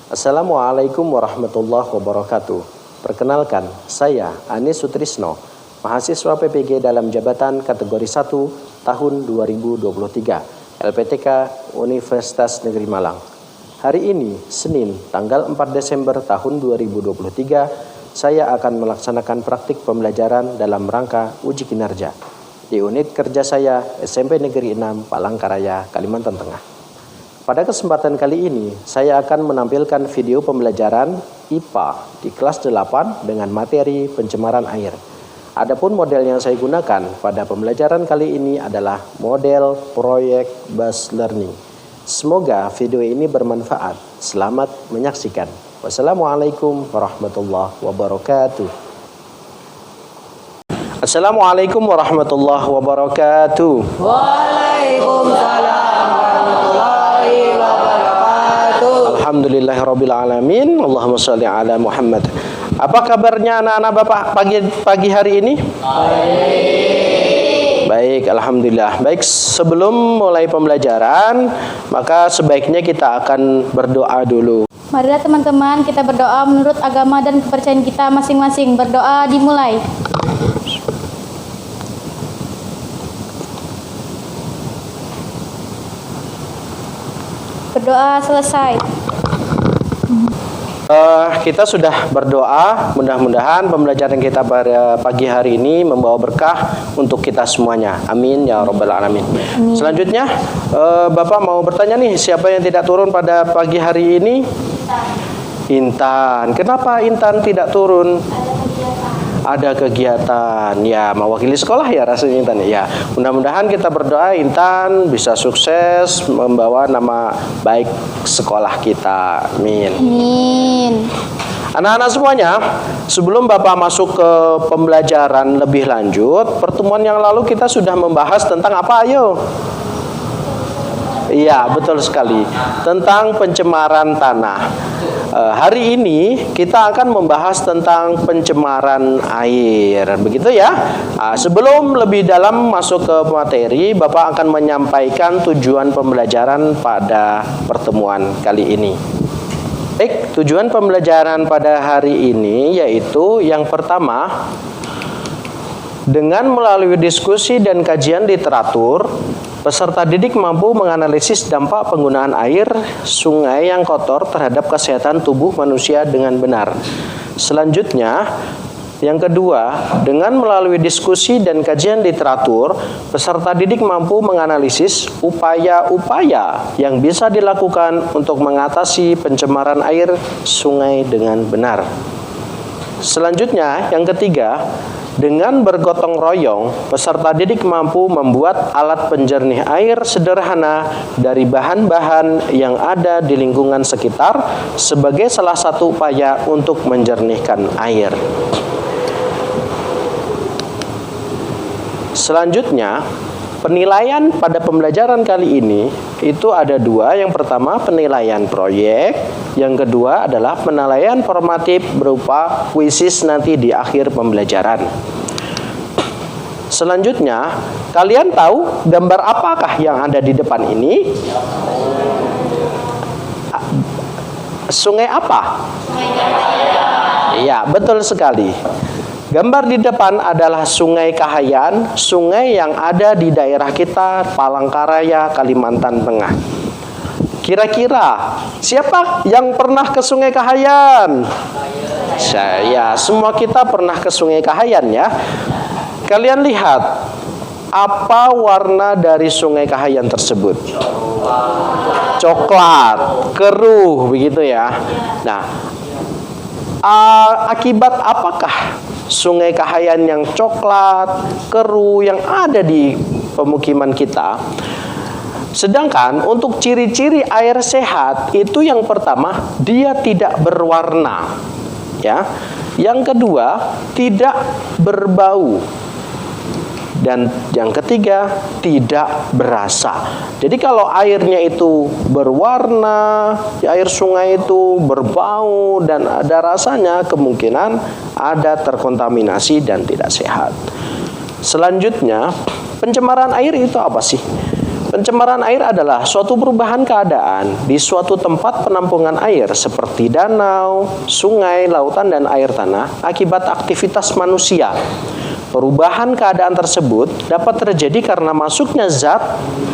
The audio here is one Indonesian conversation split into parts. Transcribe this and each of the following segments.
Assalamualaikum warahmatullahi wabarakatuh. Perkenalkan, saya Anis Sutrisno, mahasiswa PPG dalam jabatan kategori 1 tahun 2023, LPTK Universitas Negeri Malang. Hari ini, Senin, tanggal 4 Desember tahun 2023, saya akan melaksanakan praktik pembelajaran dalam rangka uji kinerja di unit kerja saya SMP Negeri 6 Palangkaraya, Kalimantan Tengah. Pada kesempatan kali ini, saya akan menampilkan video pembelajaran IPA di kelas 8 dengan materi pencemaran air. Adapun model yang saya gunakan pada pembelajaran kali ini adalah model proyek based learning. Semoga video ini bermanfaat. Selamat menyaksikan. Wassalamualaikum warahmatullahi wabarakatuh. Assalamualaikum warahmatullahi wabarakatuh. Waalaikumsalam warahmatullahi wabarakatuh. Alhamdulillahirabbil alamin. Allahumma shalli ala Muhammad. Apa kabarnya anak-anak Bapak pagi hari ini? Baik, alhamdulillah. Baik, sebelum mulai pembelajaran, maka sebaiknya kita akan berdoa dulu. Marilah teman-teman kita berdoa menurut agama dan kepercayaan kita masing-masing. Berdoa dimulai. Berdoa selesai. Kita sudah berdoa, mudah-mudahan pembelajaran kita pada pagi hari ini membawa berkah untuk kita semuanya. Amin ya rabbal alamin. Amin. Selanjutnya, Bapak mau bertanya nih, siapa yang tidak turun pada pagi hari ini? Intan. Kenapa Intan tidak turun? Ada kegiatan. Ya, mewakili sekolah ya rasanya Intan. Ya, mudah-mudahan kita berdoa Intan bisa sukses membawa nama baik sekolah kita. Amin. Amin. Anak-anak semuanya, sebelum Bapak masuk ke pembelajaran lebih lanjut, pertemuan yang lalu kita sudah membahas tentang apa? Ayo. Iya, betul sekali. Tentang pencemaran tanah. Hari ini kita akan membahas tentang pencemaran air. Begitu ya. Sebelum lebih dalam masuk ke materi, Bapak akan menyampaikan tujuan pembelajaran pada pertemuan kali ini. Baik, tujuan pembelajaran pada hari ini yaitu yang pertama, dengan melalui diskusi dan kajian literatur, peserta didik mampu menganalisis dampak penggunaan air sungai yang kotor terhadap kesehatan tubuh manusia dengan benar. Selanjutnya, yang kedua, dengan melalui diskusi dan kajian literatur, peserta didik mampu menganalisis upaya-upaya yang bisa dilakukan untuk mengatasi pencemaran air sungai dengan benar. Selanjutnya, yang ketiga, dengan bergotong royong, peserta didik mampu membuat alat penjernih air sederhana dari bahan-bahan yang ada di lingkungan sekitar sebagai salah satu upaya untuk menjernihkan air. Selanjutnya, penilaian pada pembelajaran kali ini itu ada dua. Yang pertama penilaian proyek, yang kedua adalah penilaian formatif berupa kuisis nanti di akhir pembelajaran. Selanjutnya, kalian tahu gambar apakah yang ada di depan ini? Sungai apa? Iya, betul sekali. Gambar di depan adalah Sungai Kahayan, sungai yang ada di daerah kita, Palangkaraya, Kalimantan Tengah. Kira-kira siapa yang pernah ke Sungai Kahayan? Saya, semua kita pernah ke Sungai Kahayan ya. Kalian lihat, apa warna dari Sungai Kahayan tersebut? Coklat, keruh begitu ya. Nah, akibat apakah Sungai Kahayan yang coklat, keruh yang ada di pemukiman kita? Sedangkan untuk ciri-ciri air sehat itu yang pertama, dia tidak berwarna, ya. Yang kedua, tidak berbau. Dan yang ketiga, tidak berasa. Jadi kalau airnya itu berwarna, air sungai itu berbau dan ada rasanya, kemungkinan ada terkontaminasi dan tidak sehat. Selanjutnya, pencemaran air itu apa sih? Pencemaran air adalah suatu perubahan keadaan di suatu tempat penampungan air seperti danau, sungai, lautan, dan air tanah akibat aktivitas manusia. Perubahan keadaan tersebut dapat terjadi karena masuknya zat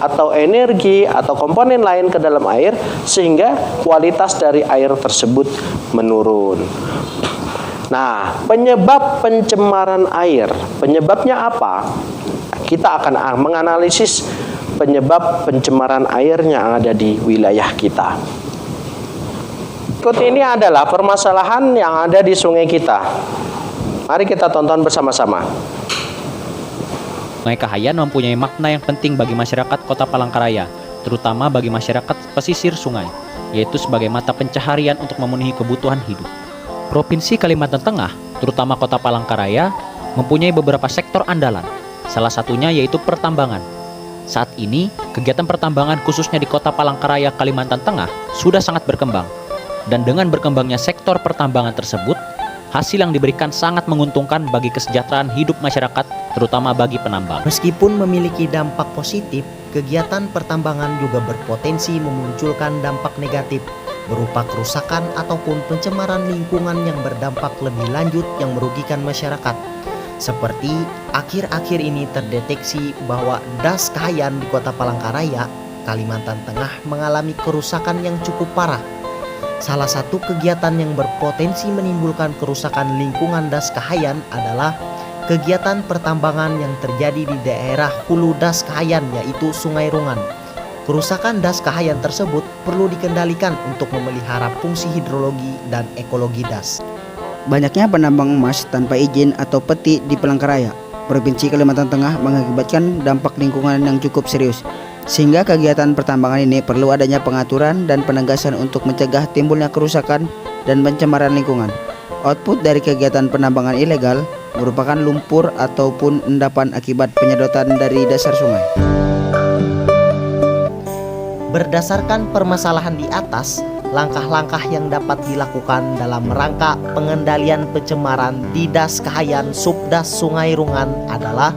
atau energi atau komponen lain ke dalam air sehingga kualitas dari air tersebut menurun. Nah, penyebab pencemaran air, penyebabnya apa? Kita akan menganalisis penyebab pencemaran air yang ada di wilayah kita. Berikut ini adalah permasalahan yang ada di sungai kita. Mari kita tonton bersama-sama. Sungai Kahayan mempunyai makna yang penting bagi masyarakat Kota Palangkaraya, terutama bagi masyarakat pesisir sungai, yaitu sebagai mata pencaharian untuk memenuhi kebutuhan hidup. Provinsi Kalimantan Tengah, terutama Kota Palangkaraya, mempunyai beberapa sektor andalan. Salah satunya yaitu pertambangan. Saat ini, kegiatan pertambangan khususnya di Kota Palangkaraya, Kalimantan Tengah sudah sangat berkembang. Dan dengan berkembangnya sektor pertambangan tersebut, hasil yang diberikan sangat menguntungkan bagi kesejahteraan hidup masyarakat, terutama bagi penambang. Meskipun memiliki dampak positif, kegiatan pertambangan juga berpotensi memunculkan dampak negatif berupa kerusakan ataupun pencemaran lingkungan yang berdampak lebih lanjut yang merugikan masyarakat. Seperti akhir-akhir ini terdeteksi bahwa Das Kahayan di Kota Palangkaraya, Kalimantan Tengah mengalami kerusakan yang cukup parah. Salah satu kegiatan yang berpotensi menimbulkan kerusakan lingkungan Das Kahayan adalah kegiatan pertambangan yang terjadi di daerah hulu Das Kahayan, yaitu Sungai Rungan. Kerusakan Das Kahayan tersebut perlu dikendalikan untuk memelihara fungsi hidrologi dan ekologi das. Banyaknya penambang emas tanpa izin atau peti di Palangkaraya, Provinsi Kalimantan Tengah mengakibatkan dampak lingkungan yang cukup serius. Sehingga kegiatan pertambangan ini perlu adanya pengaturan dan penegasan untuk mencegah timbulnya kerusakan dan pencemaran lingkungan. Output dari kegiatan penambangan ilegal merupakan lumpur ataupun endapan akibat penyedotan dari dasar sungai. Berdasarkan permasalahan di atas, langkah-langkah yang dapat dilakukan dalam rangka pengendalian pencemaran di Das Kahayan Subdas Sungai Rungan adalah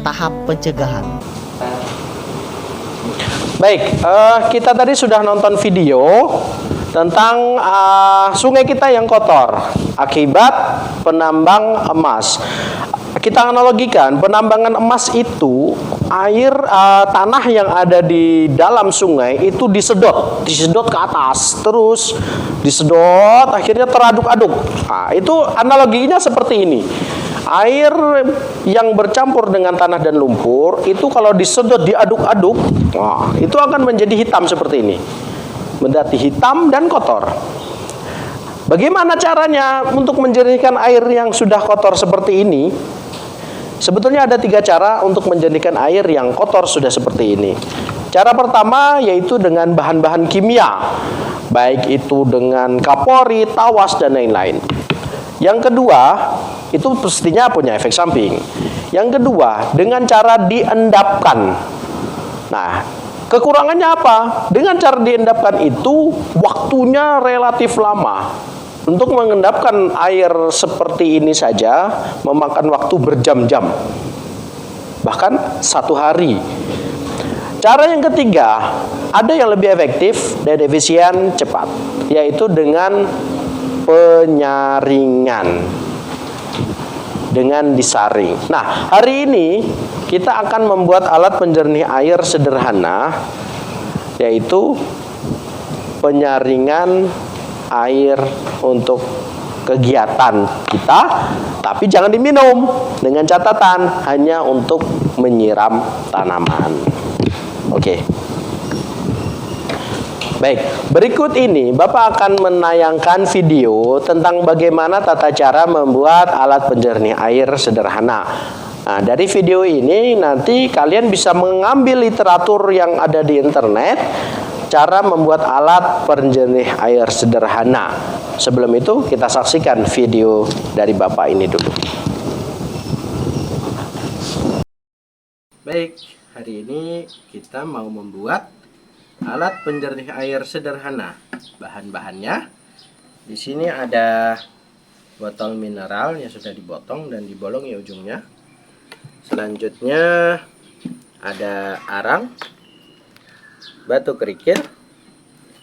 tahap pencegahan. Baik, kita tadi sudah nonton video tentang sungai kita yang kotor akibat penambang emas. Kita analogikan, penambangan emas itu air tanah yang ada di dalam sungai itu disedot ke atas, terus disedot akhirnya teraduk-aduk. Nah, itu analoginya seperti ini. Air yang bercampur dengan tanah dan lumpur itu kalau disedot, diaduk-aduk, nah, itu akan menjadi hitam seperti ini. Menjadi hitam dan kotor. Bagaimana caranya untuk menjernihkan air yang sudah kotor seperti ini? Sebetulnya ada 3 cara untuk menjernihkan air yang kotor sudah seperti ini. Cara pertama yaitu dengan bahan-bahan kimia, baik itu dengan kapori, tawas, dan lain-lain. Yang kedua, itu pastinya punya efek samping. Yang kedua, dengan cara diendapkan. Nah, kekurangannya apa? Dengan cara diendapkan itu, waktunya relatif lama. Untuk mengendapkan air seperti ini saja, memakan waktu berjam-jam. Bahkan 1 hari. Cara yang ketiga, ada yang lebih efektif dan efisien cepat, yaitu dengan penyaringan, dengan disaring. Nah, hari ini kita akan membuat alat penjernih air sederhana, yaitu penyaringan air untuk kegiatan kita, tapi jangan diminum, dengan catatan hanya untuk menyiram tanaman. Oke. Baik, berikut ini Bapak akan menayangkan video tentang bagaimana tata cara membuat alat penjernih air sederhana. Nah, dari video ini nanti kalian bisa mengambil literatur yang ada di internet, cara membuat alat penjernih air sederhana. Sebelum itu kita saksikan video dari Bapak ini dulu. Baik, hari ini kita mau membuat alat penjernih air sederhana. Bahan-bahannya di sini ada botol mineral yang sudah dipotong dan dibolong ya ujungnya. Selanjutnya ada arang, batu kerikil,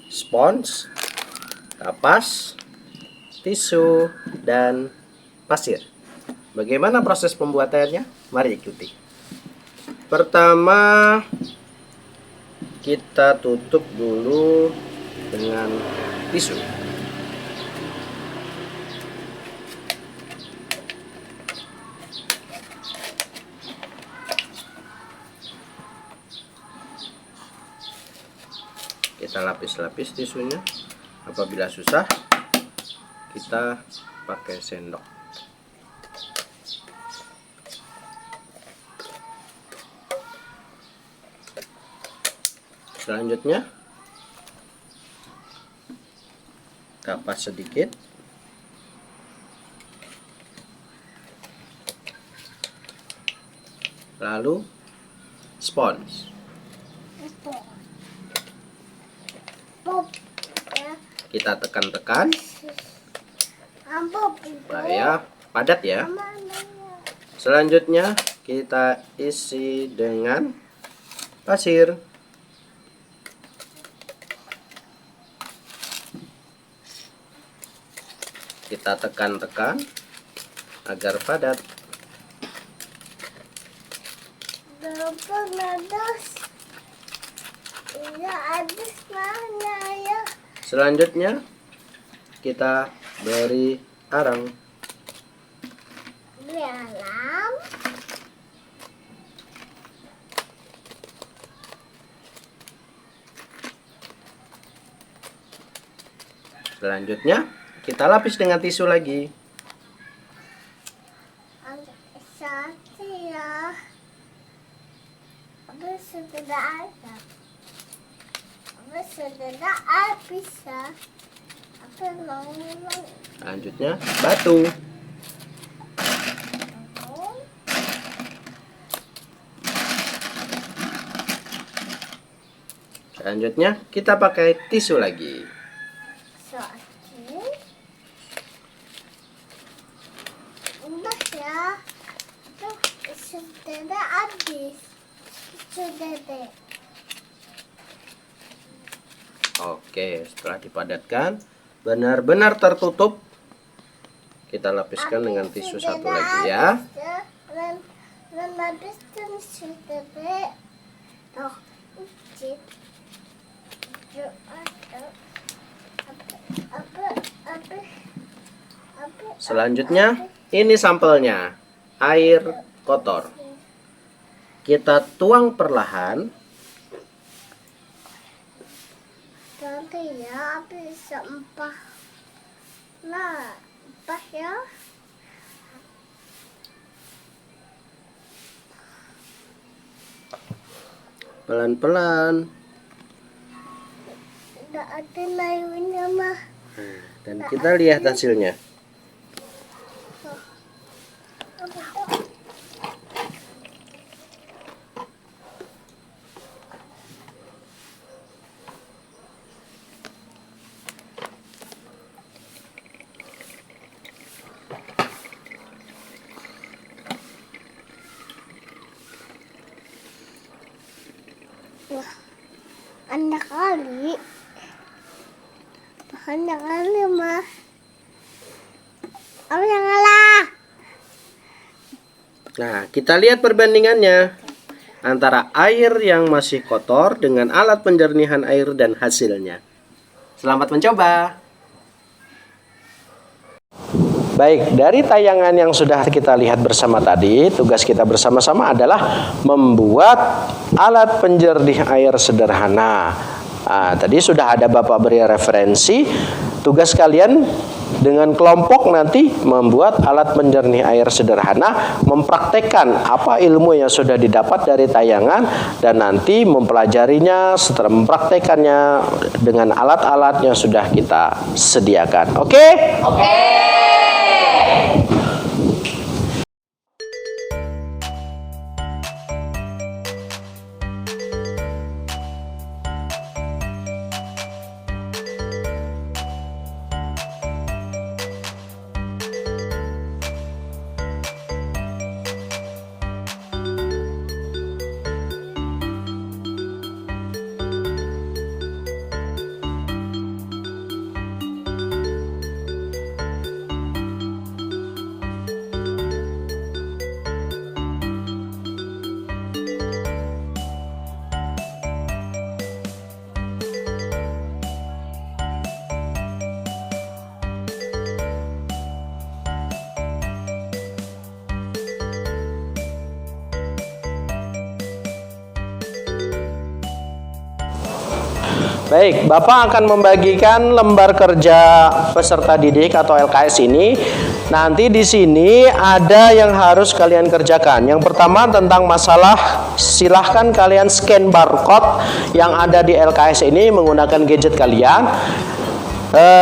spons, kapas, tisu, dan pasir. Bagaimana proses pembuatannya? Mari ikuti. Pertama, kita tutup dulu dengan tisu. Kita lapis-lapis tisunya. Apabila susah, kita pakai sendok. Selanjutnya, kapas sedikit. Lalu spons. Kita tekan-tekan supaya padat ya. Selanjutnya kita isi dengan pasir. Kita tekan-tekan agar padat. Selanjutnya kita beri arang. Selanjutnya kita lapis dengan tisu lagi. Selanjutnya batu. Selanjutnya kita pakai tisu lagi. Oke, setelah dipadatkan benar-benar tertutup, kita lapiskan dengan tisu satu lagi ya. Selanjutnya ini sampelnya, air kotor. Kita tuang perlahan. Pelan-pelan. Dan kita lihat hasilnya. Banyak kali mah. Apa yang ngalah? Nah, kita lihat perbandingannya antara air yang masih kotor dengan alat penjernihan air dan hasilnya. Selamat mencoba. Baik, dari tayangan yang sudah kita lihat bersama tadi, tugas kita bersama-sama adalah membuat alat penjernih air sederhana. Nah, tadi sudah ada Bapak beri referensi. Tugas kalian dengan kelompok nanti membuat alat penjernih air sederhana, mempraktekkan apa ilmu yang sudah didapat dari tayangan, dan nanti mempelajarinya setelah mempraktekannya dengan alat-alat yang sudah kita sediakan. Oke? Oke. Baik, Bapak akan membagikan lembar kerja peserta didik atau LKS ini. Nanti di sini ada yang harus kalian kerjakan. Yang pertama tentang masalah, silahkan kalian scan barcode yang ada di LKS ini menggunakan gadget kalian.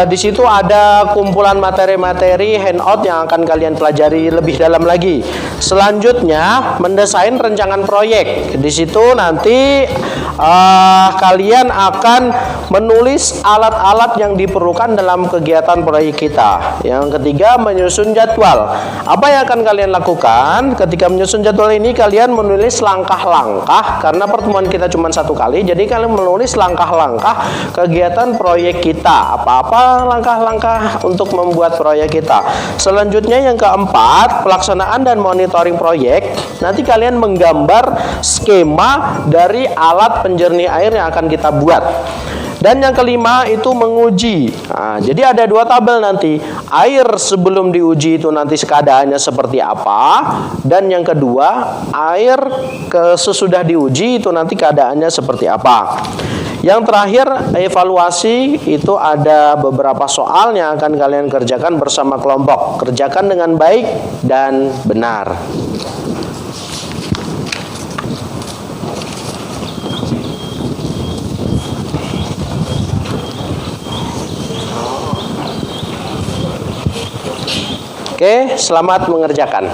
Di situ ada kumpulan materi-materi handout yang akan kalian pelajari lebih dalam lagi. Selanjutnya mendesain rancangan proyek. Di situ nanti kalian akan menulis alat-alat yang diperlukan dalam kegiatan proyek kita. Yang ketiga menyusun jadwal. Apa yang akan kalian lakukan ketika menyusun jadwal ini? Kalian menulis langkah-langkah, karena pertemuan kita cuma satu kali. Jadi kalian menulis langkah-langkah kegiatan proyek kita. Apa langkah-langkah untuk membuat proyek kita. Selanjutnya yang keempat, pelaksanaan dan monitoring proyek. Nanti kalian menggambar skema dari alat penjernih air yang akan kita buat. Dan yang kelima itu menguji. Nah, jadi ada dua tabel nanti. Air sebelum diuji itu nanti keadaannya seperti apa. Dan yang kedua, air sesudah diuji itu nanti keadaannya seperti apa. Yang terakhir, evaluasi, itu ada beberapa soal yang akan kalian kerjakan bersama kelompok. Kerjakan dengan baik dan benar. Oke, selamat mengerjakan.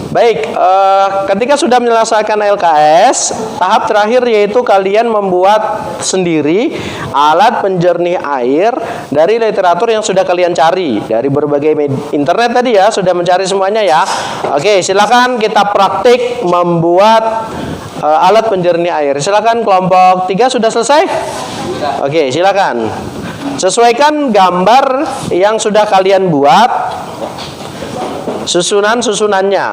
Baik, ketika sudah menyelesaikan LKS, tahap terakhir yaitu kalian membuat sendiri alat penjernih air dari literatur yang sudah kalian cari dari berbagai internet tadi ya, sudah mencari semuanya ya. Oke, silakan kita praktik membuat alat penjernih air. Silakan kelompok 3 sudah selesai? Oke, silakan. Sesuaikan gambar yang sudah kalian buat. Susunan-susunannya.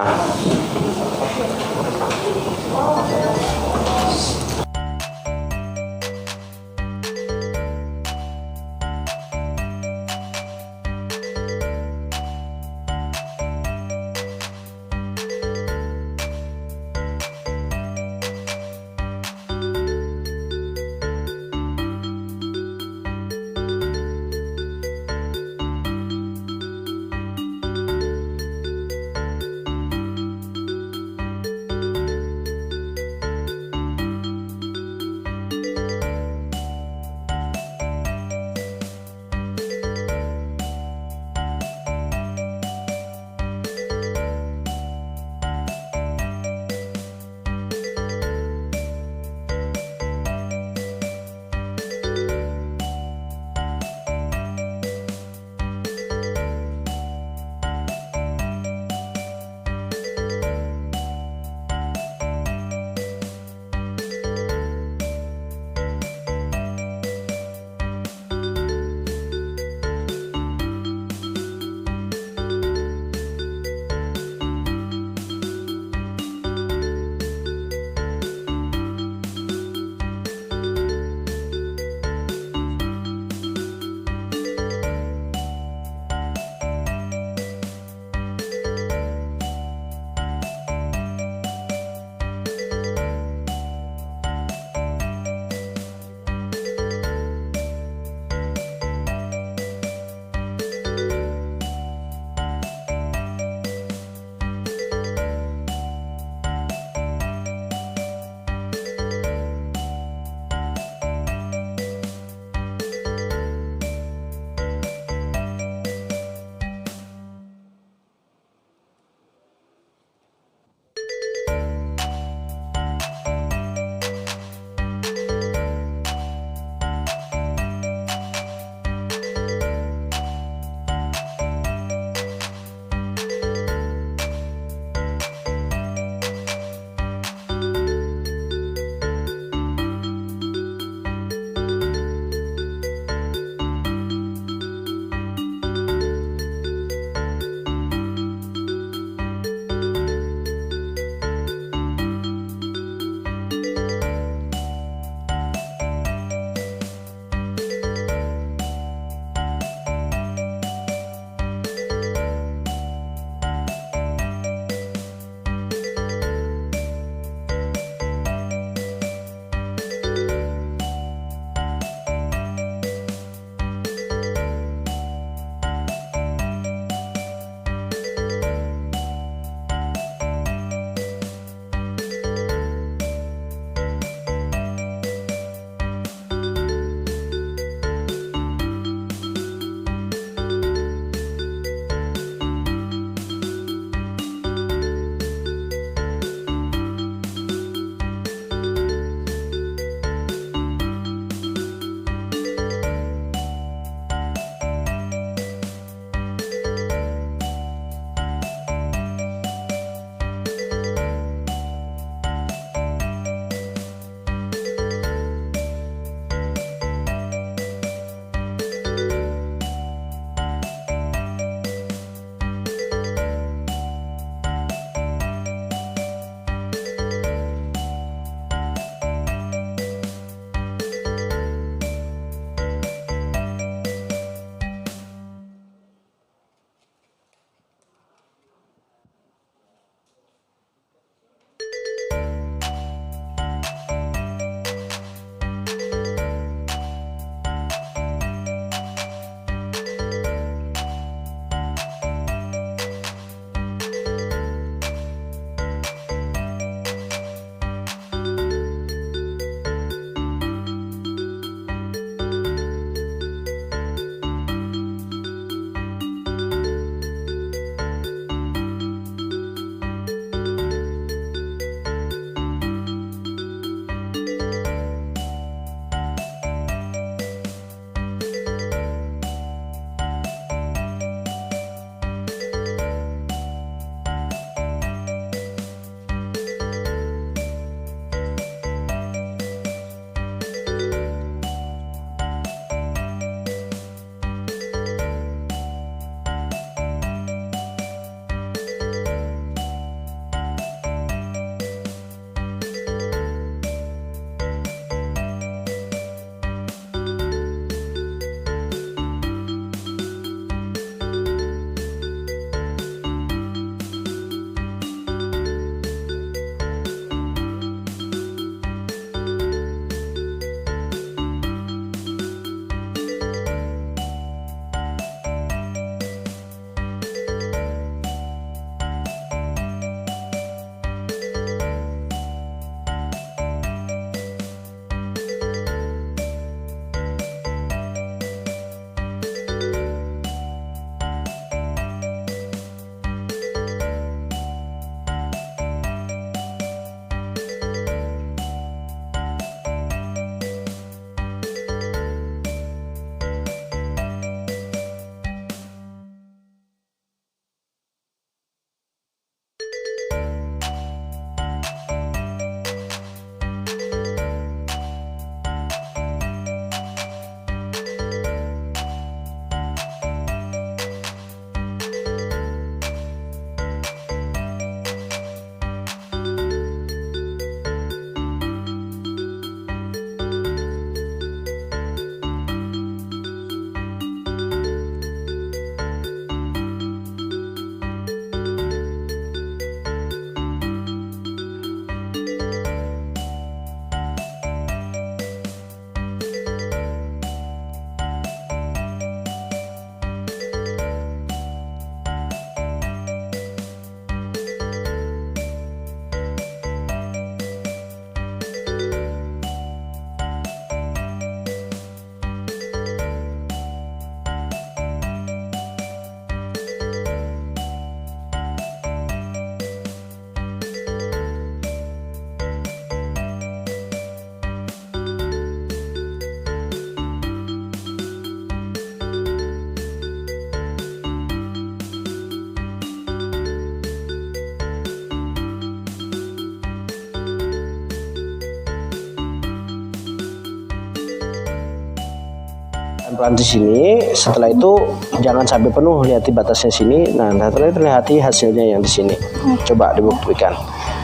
Pelan di sini. Setelah itu jangan sampai penuh, lihati batasnya sini. Nah, setelah itu lihati hasilnya yang di sini. Coba dibuktikan.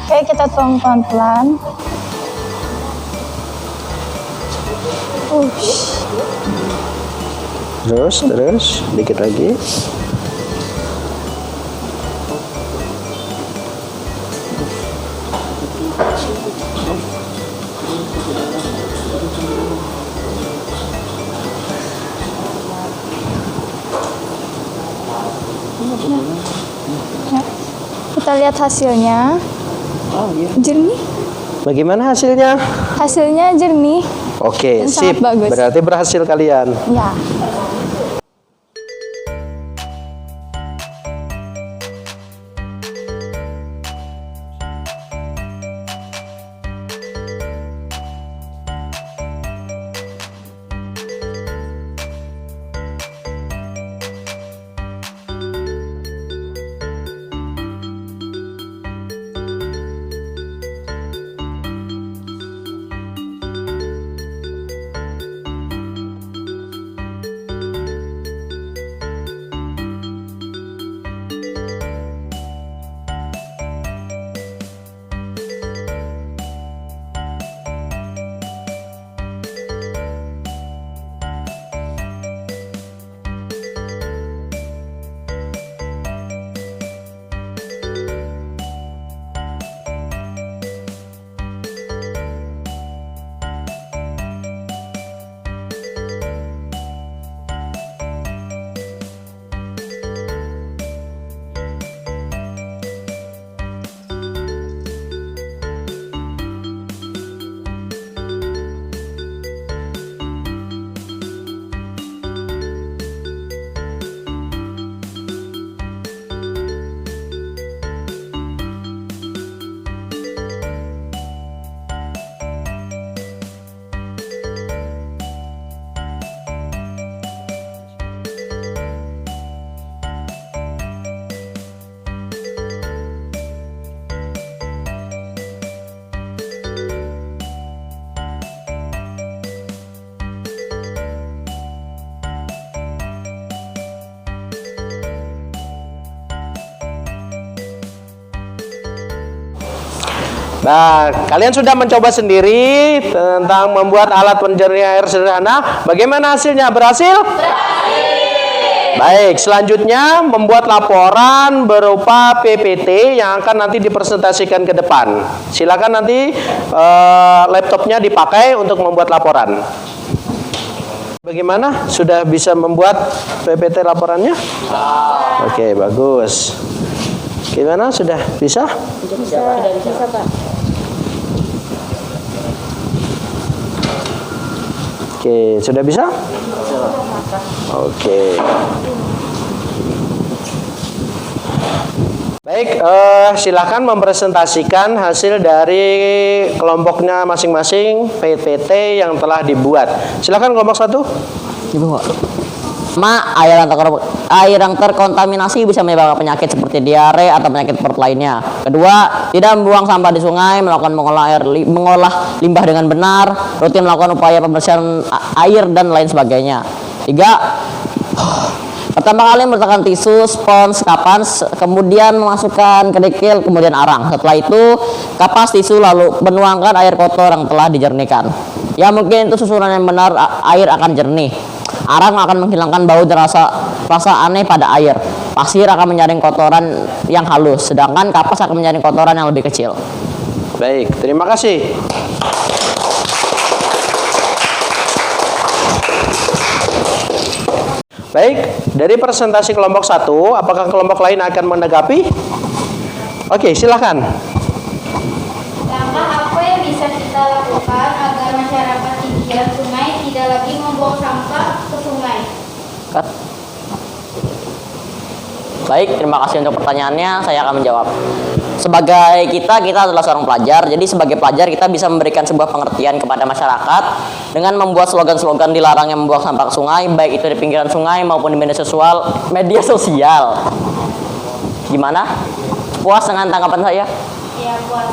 Oke, kita tuang pelan-pelan. Terus, dikit lagi. Kita lihat hasilnya. Jernih. Bagaimana hasilnya? Hasilnya jernih. Oke, Dan sip. sangat bagus. Berarti berhasil kalian. Ya. Nah, kalian sudah mencoba sendiri tentang membuat alat penjernih air sederhana. Bagaimana hasilnya? Berhasil? Baik, selanjutnya membuat laporan berupa PPT yang akan nanti dipresentasikan ke depan. Silakan nanti laptopnya dipakai untuk membuat laporan. Bagaimana? Sudah bisa membuat PPT laporannya? Oke, bagus. Gimana? Sudah bisa? Bisa, Pak. Oke, sudah bisa? Oke. Baik, silakan mempresentasikan hasil dari kelompoknya masing-masing PPT yang telah dibuat. Silakan kelompok 1. Ibu, air yang terkontaminasi bisa menyebabkan penyakit seperti diare atau penyakit perut lainnya. Kedua, tidak membuang sampah di sungai, melakukan mengolah limbah dengan benar, rutin melakukan upaya pembersihan air dan lain sebagainya. Tiga, pertama kali meletakkan tisu, spons, kapas, kemudian memasukkan kerikil, kemudian arang. Setelah itu, kapas tisu lalu menuangkan air kotor yang telah dijernihkan. Ya mungkin itu susunan yang benar, air akan jernih. Arang akan menghilangkan bau dan rasa aneh pada air. Pasir akan menyaring kotoran yang halus, sedangkan kapas akan menyaring kotoran yang lebih kecil. Baik, terima kasih. Baik, dari presentasi kelompok 1, apakah kelompok lain akan menanggapi? Oke, silakan. Langkah apa yang bisa kita lakukan agar masyarakat pinggiran sungai tidak lagi membuang sampah ke sungai? Baik, terima kasih untuk pertanyaannya. Saya akan menjawab. Sebagai kita adalah seorang pelajar. Jadi sebagai pelajar kita bisa memberikan sebuah pengertian kepada masyarakat dengan membuat slogan-slogan dilarangnya membuang sampah ke sungai, baik itu di pinggiran sungai maupun di media sosial. Gimana? Puas dengan tanggapan saya? Ya, puas.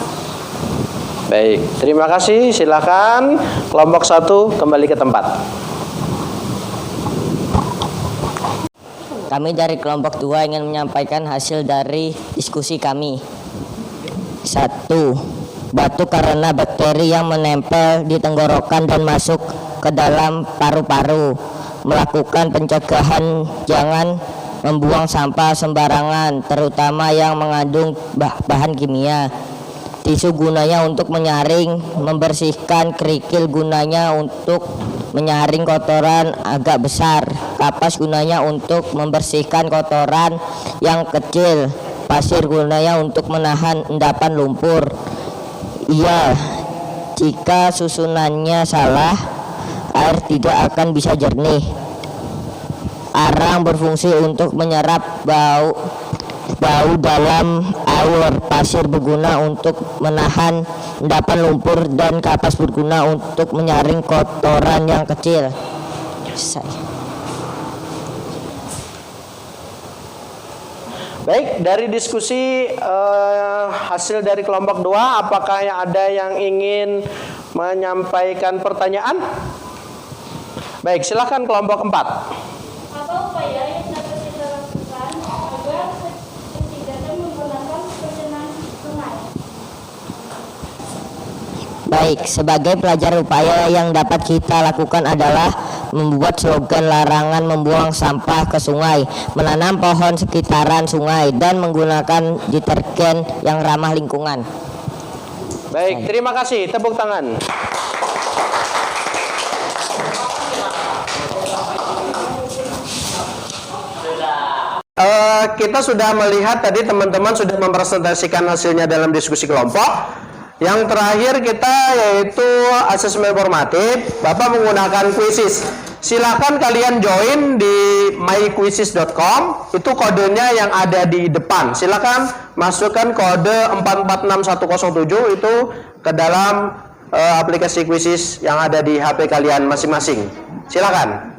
Baik, terima kasih. Silakan kelompok 1 kembali ke tempat. Kami dari kelompok 2 ingin menyampaikan hasil dari diskusi kami. 1. Batuk karena bakteri yang menempel di tenggorokan dan masuk ke dalam paru-paru. Melakukan pencegahan jangan membuang sampah sembarangan, terutama yang mengandung bahan kimia. Tisu gunanya untuk menyaring, membersihkan. Kerikil gunanya untuk menyaring kotoran agak besar. Kapas gunanya untuk membersihkan kotoran yang kecil. Pasir gunanya untuk menahan endapan lumpur. Iya, jika susunannya salah, air tidak akan bisa jernih. Arang berfungsi untuk menyerap bau dalam air. Pasir berguna untuk menahan endapan lumpur dan kapas berguna untuk menyaring kotoran yang kecil. Baik, dari diskusi hasil dari kelompok 2, apakah ada yang ingin menyampaikan pertanyaan? Baik, silakan kelompok 4. Apa upaya yang dapat kita lakukan agar tidak menggunakan pencemaran sungai? Baik, sebagai pelajar upaya yang dapat kita lakukan adalah membuat slogan larangan membuang sampah ke sungai, menanam pohon sekitaran sungai, dan menggunakan detergen yang ramah lingkungan. Baik, terima kasih. Tepuk tangan. Kita sudah melihat tadi teman-teman sudah mempresentasikan hasilnya dalam diskusi kelompok. Yang terakhir kita yaitu asesmen formatif. Bapak menggunakan quizzes. Silakan kalian join di myquizzes.com. Itu kodenya yang ada di depan. Silakan masukkan kode 446107 itu ke dalam aplikasi quizzes yang ada di HP kalian masing-masing. Silakan.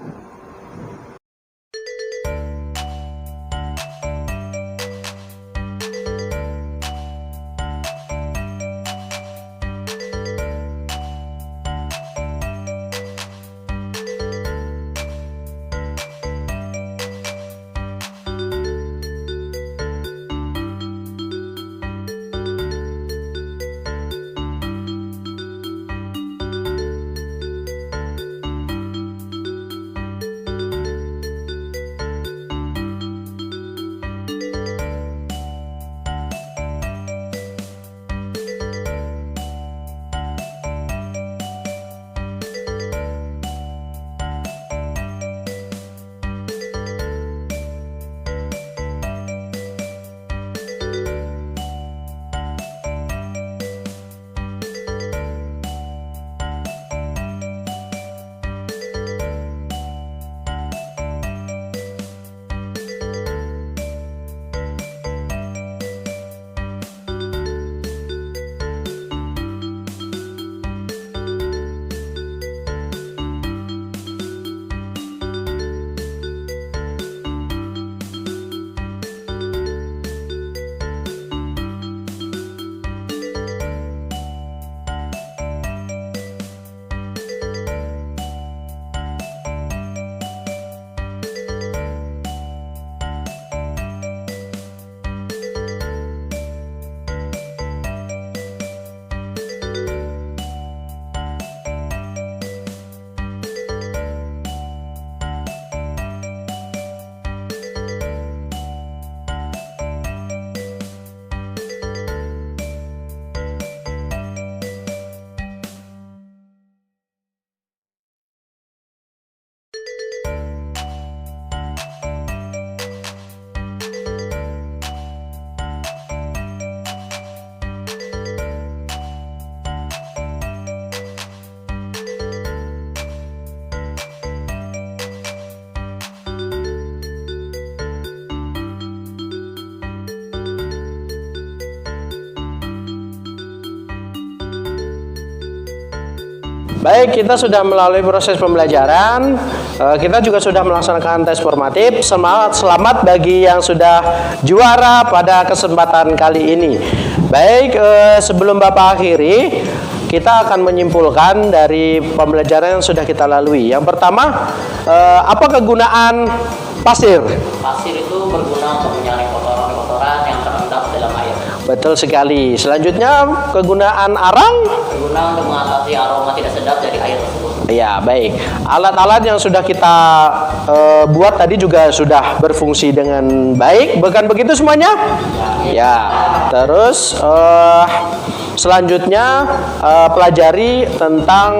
Baik, kita sudah melalui proses pembelajaran. Kita juga sudah melaksanakan tes formatif. Selamat bagi yang sudah juara pada kesempatan kali ini. Baik, sebelum Bapak akhiri, kita akan menyimpulkan dari pembelajaran yang sudah kita lalui. Yang pertama, apa kegunaan pasir? Pasir itu berguna untuk menyaring kotoran-kotoran yang terendap dalam air. Betul sekali. Selanjutnya, kegunaan arang? Berguna untuk mengatasi aroma tidak sedap dari air tersebut. Ya, baik. Alat-alat yang sudah kita buat tadi juga sudah berfungsi dengan baik. Bukan begitu semuanya? Ya. Terus selanjutnya pelajari tentang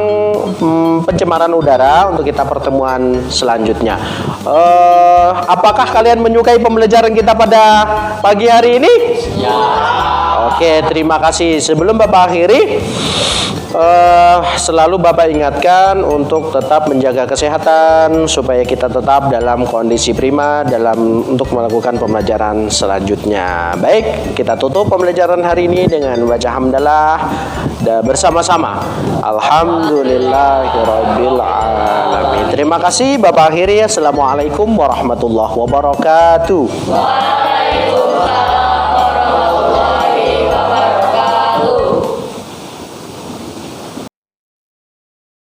pencemaran udara untuk kita pertemuan selanjutnya. Apakah kalian menyukai pembelajaran kita pada pagi hari ini? Ya. Oke, terima kasih. Sebelum Bapak akhiri, selalu Bapak ingatkan untuk tetap menjaga kesehatan supaya kita tetap dalam kondisi prima untuk melakukan pembelajaran selanjutnya. Baik, kita tutup pembelajaran hari ini dengan baca hamdalah bersama-sama. Alhamdulillahirabbil alamin. Terima kasih Bapak akhiri. Assalamualaikum warahmatullahi wabarakatuh. Waalaikumsalam.